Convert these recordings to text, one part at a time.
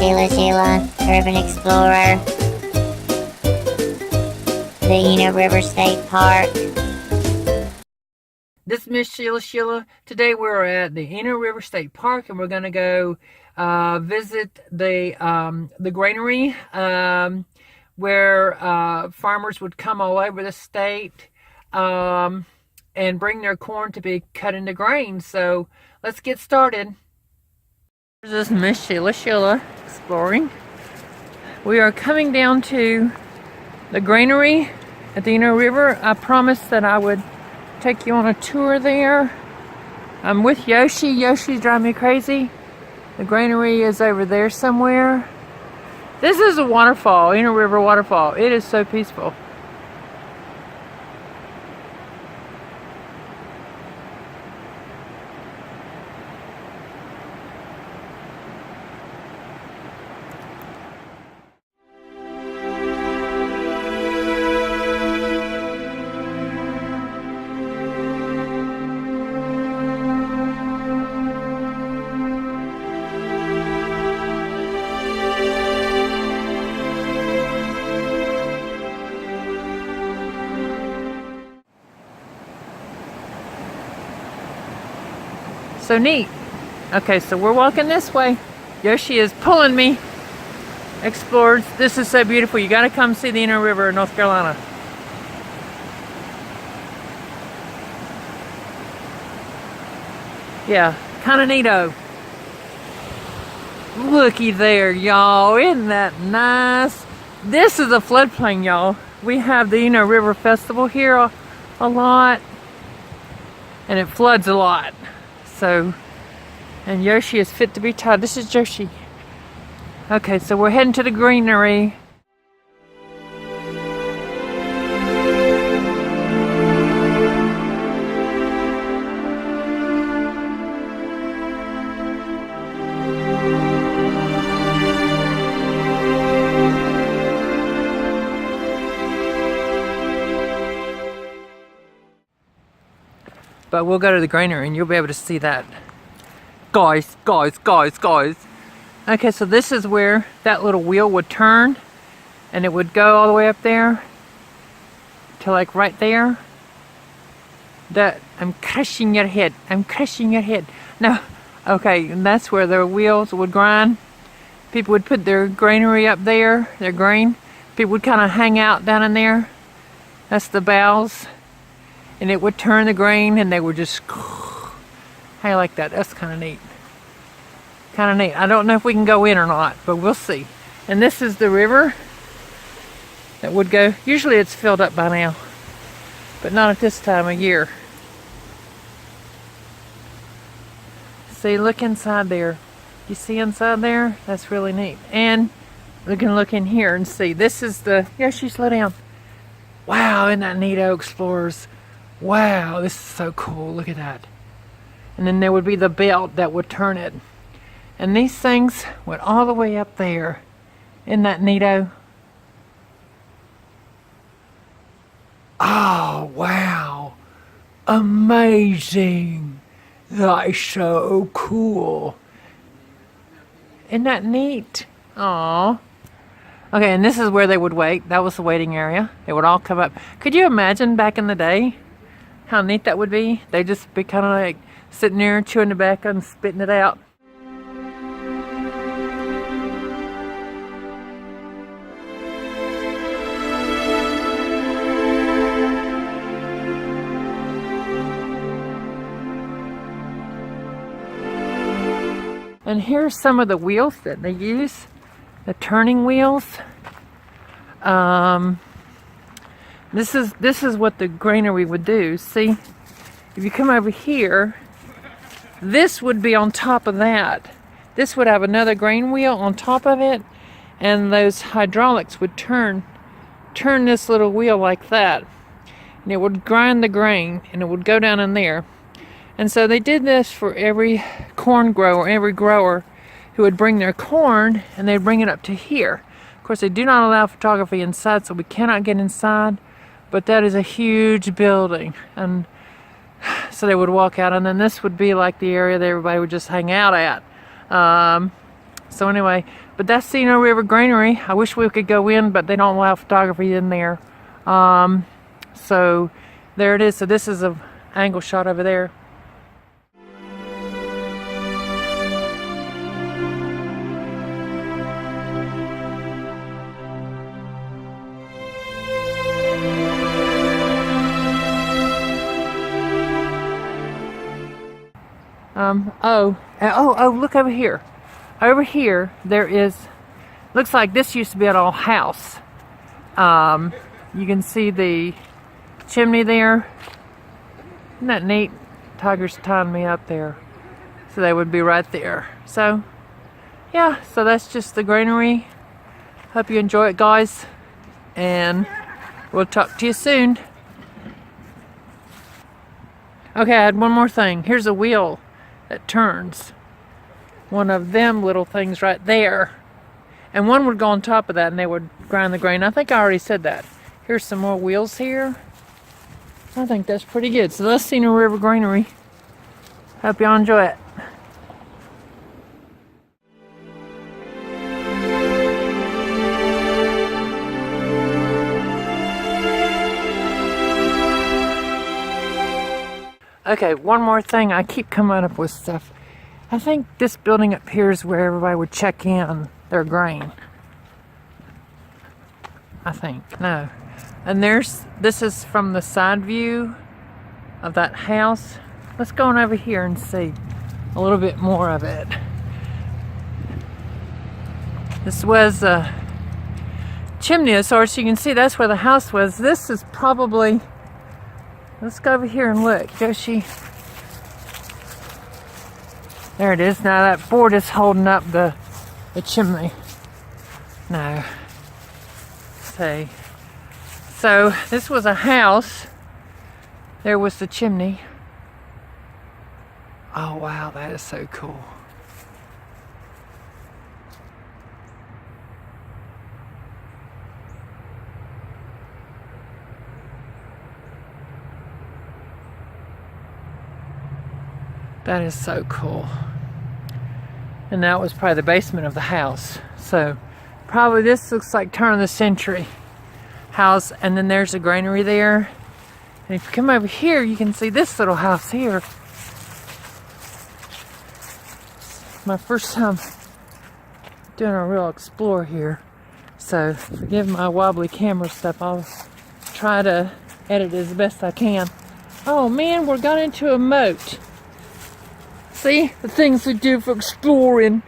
Sheila, Urban Explorer, the Eno River State Park. This is Miss Sheila. Today we're at the Eno River State Park, and we're going to go visit the granary where farmers would come all over the state and bring their corn to be cut into grain. So let's get started. This is Miss Sheila exploring. We are coming down to the granary at the Eno River. I promised that I would take you on a tour there. I'm with Yoshi. Yoshi's driving me crazy. The granary is over there somewhere. This is a waterfall, Eno River waterfall. It is so peaceful. So neat. Okay, so we're walking this way. Yoshi is pulling me. Explorers, this is so beautiful. You got to come see the Eno River in North Carolina. Yeah, kind of neato. Looky there, y'all. Isn't that nice? This is a floodplain, y'all. We have the Eno River Festival here a lot, and it floods a lot. So, and Yoshi is fit to be tied. This is Yoshi. Okay, so we're heading to the granary. But we'll go to the granary and you'll be able to see that. Guys. Okay, so this is where that little wheel would turn and it would go all the way up there to like right there. I'm crushing your head. No. Okay, and that's where the wheels would grind. People would put their granary up there, their grain. People would kind of hang out down in there. That's the boughs. And it would turn the grain and they would just, I like that. That's kind of neat. I don't know if we can go in or not, but we'll see. And this is the river that would go. Usually it's filled up by now, but not at this time of year. See, look inside there. You see inside there? That's really neat. And we can look in here and see. This is the, Yoshi, slow down. Wow, isn't that neato, explorers? Wow, this is so cool. Look at that. And then there would be the belt that would turn it. And these things went all the way up there. Isn't that neato? Oh, wow. Amazing. That is so cool. Isn't that neat? Aw. Okay, and this is where they would wait. That was the waiting area. They would all come up. Could you imagine back in the day how neat that would be? They'd just be kind of like sitting there chewing tobacco and spitting it out. And here's some of the wheels that they use, the turning wheels. This is what the granary would do. See, if you come over here, this would be on top of that. This would have another grain wheel on top of it, and those hydraulics would turn this little wheel like that, and it would grind the grain, and it would go down in there. And so they did this for every corn grower, every grower who would bring their corn, and they'd bring it up to here. Of course, they do not allow photography inside, so we cannot get inside. But that is a huge building, and so they would walk out, and then this would be like the area that everybody would just hang out at. So anyway, But that's Cena River Granary. I wish we could go in, but they don't allow photography in there. So there it is. So this is an angle shot over there. Oh, look over here. Over here, there is, looks like this used to be an old house. You can see the chimney there. Isn't that neat? Tiger's tying me up there. So they would be right there. So, yeah, so that's just the granary. Hope you enjoy it, guys. And we'll talk to you soon. Okay, I had one more thing. Here's a wheel that turns. One of them little things right there. And one would go on top of that and they would grind the grain. I think I already said that. Here's some more wheels here. I think that's pretty good. So that's Cena River Granary. Hope y'all enjoy it. Okay, one more thing. I keep coming up with stuff. I think this building up here is where everybody would check in their grain. I think. No. And this is from the side view of that house. Let's go on over here and see a little bit more of it. This was a chimney, so as you can see, that's where the house was. This is probably, let's go over here and look. Joshi. There it is. Now that board is holding up the chimney. No. See. So this was a house. There was the chimney. Oh wow, that is so cool. That is so cool. And that was probably the basement of the house. So probably this looks like turn of the century house. And then there's a granary there. And if you come over here, you can see this little house here. My first time doing a real explore here. So forgive my wobbly camera stuff. I'll try to edit as best I can. Oh man, we're going into a moat. See, the things we do for exploring.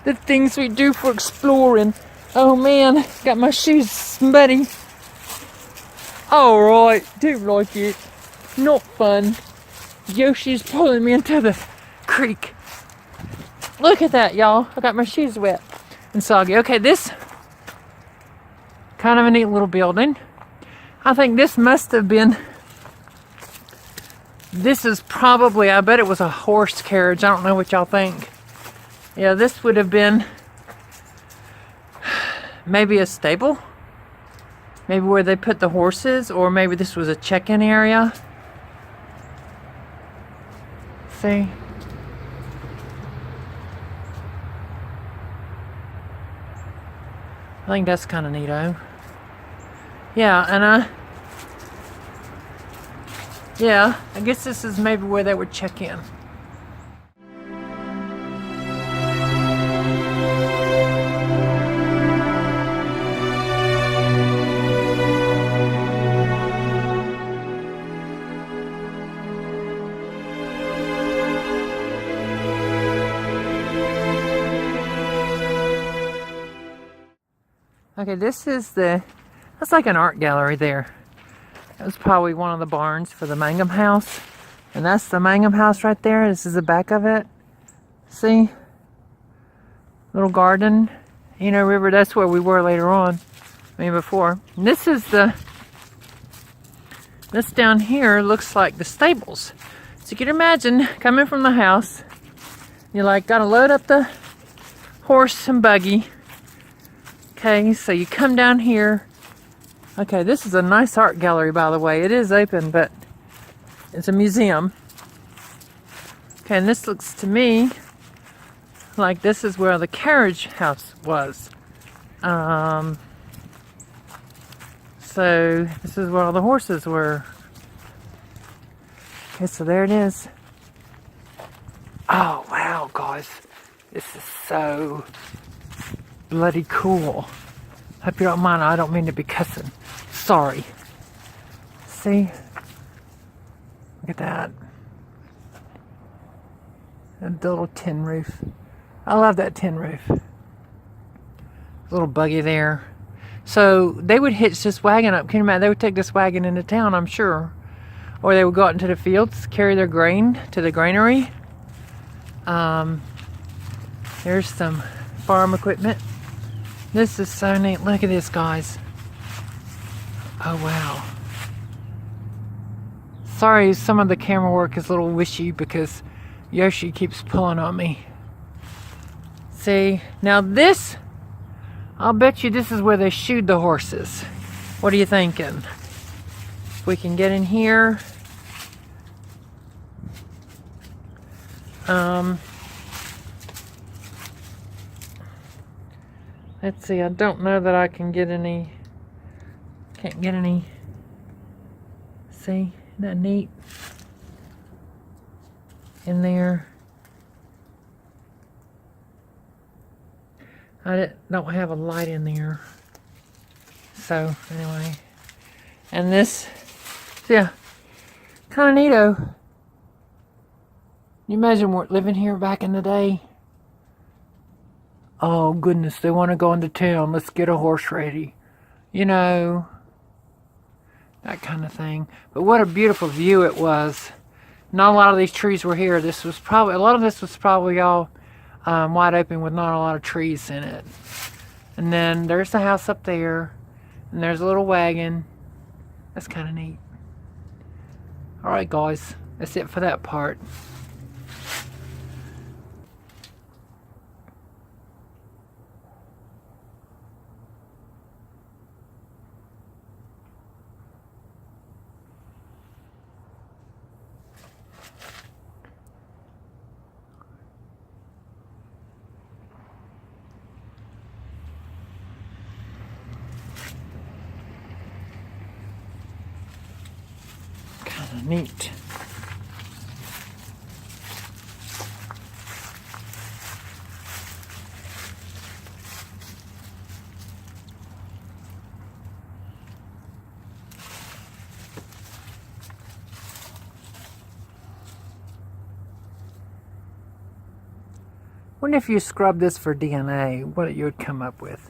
The things we do for exploring. Oh man, got my shoes muddy. Alright, don't like it. Not fun. Yoshi's pulling me into the creek. Look at that, y'all. I got my shoes wet and soggy. Okay, this kind of a neat little building. I think this must have been, this is probably, I bet it was a horse carriage. I don't know what y'all think. Yeah, this would have been maybe a stable. Maybe where they put the horses, or maybe this was a check-in area. See? I think that's kind of neato. Yeah, and yeah, I guess this is maybe where they would check in. Okay, this is that's like an art gallery there. That was probably one of the barns for the Mangum house. And that's the Mangum house right there. This is the back of it. See? Little garden. Eno River, that's where we were later on. Before. And this is this down here looks like the stables. So you can imagine coming from the house. You like gotta load up the horse and buggy. Okay, so you come down here. Okay, this is a nice art gallery, by the way. It is open, but it's a museum. Okay, and this looks to me like this is where the carriage house was. So this is where all the horses were. Okay, so there it is. Oh wow, guys, this is so bloody cool. Hope you don't mind. I don't mean to be cussing. Sorry. See? Look at that. And the little tin roof. I love that tin roof. Little buggy there. So they would hitch this wagon up. Can you imagine? They would take this wagon into town, I'm sure. Or they would go out into the fields, carry their grain to the granary. There's some farm equipment. This is so neat. Look at this, guys. Oh, wow. Sorry, some of the camera work is a little wishy because Yoshi keeps pulling on me. See, now this, I'll bet you this is where they shoed the horses. What are you thinking? If we can get in here. Let's see, I don't know that I can get any, can't get any, see, isn't that neat? In there. I don't have a light in there. So, anyway. And this, yeah, kind of neato. Can you imagine we're living here back in the day? Oh, goodness, they want to go into town. Let's get a horse ready. You know, that kind of thing. But what a beautiful view it was. Not a lot of these trees were here. This was probably, a lot of this was probably all wide open with not a lot of trees in it. And then there's the house up there. And there's a little wagon. That's kind of neat. Alright, guys. That's it for that part. Neat. Wonder if you scrub this for DNA, what you would come up with.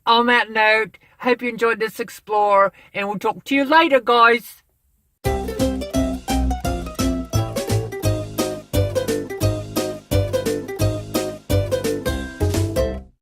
On that note, hope you enjoyed this explore, and we'll talk to you later, guys.